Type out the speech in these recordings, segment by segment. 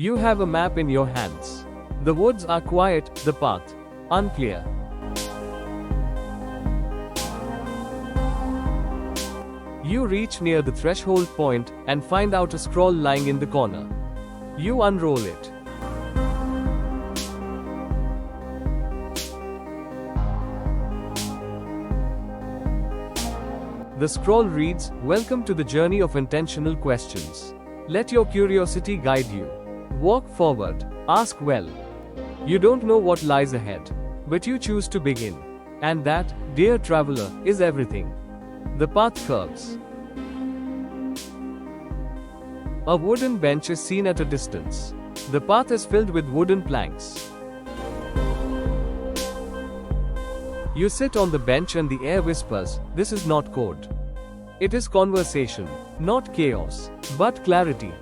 You have a map in your hands. The woods are quiet, the path unclear. You reach near the threshold point and find out a scroll lying in the corner. You unroll it. The scroll reads, "Welcome to the journey of intentional questions. Let your curiosity guide you. Walk forward, ask well. You don't know what lies ahead, but you choose to begin. And that, dear traveler, is everything." The path curves. A wooden bench is seen at a distance. The path is filled with wooden planks. You sit on the bench and the air whispers, "This is not code. It is conversation, not chaos, but clarity."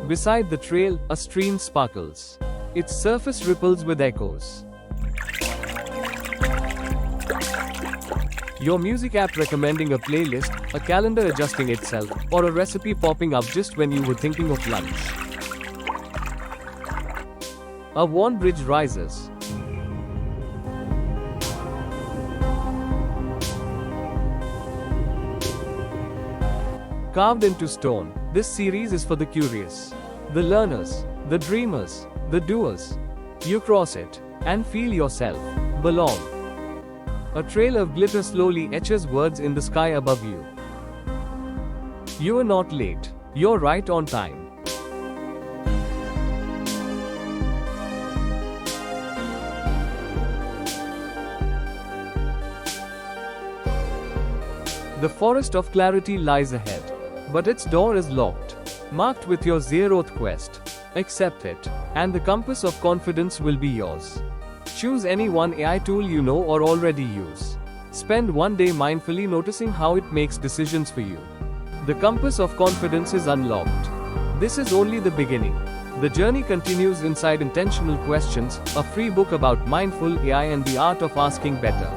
Beside the trail, a stream sparkles. Its surface ripples with echoes. Your music app recommending a playlist, a calendar adjusting itself, or a recipe popping up just when you were thinking of lunch. A worn bridge rises. Carved into stone, this series is for the curious, the learners, the dreamers, the doers. You cross it and feel yourself belong. A trail of glitter slowly etches words in the sky above you. You are not late. You're right on time. The forest of clarity lies ahead, but its door is locked, marked with your zeroth quest. Accept it, and the compass of confidence will be yours. Choose any one AI tool you know or already use. Spend one day mindfully noticing how it makes decisions for you. The compass of confidence is unlocked. This is only the beginning. The journey continues inside Intentional Questions, a free book about mindful AI and the art of asking better.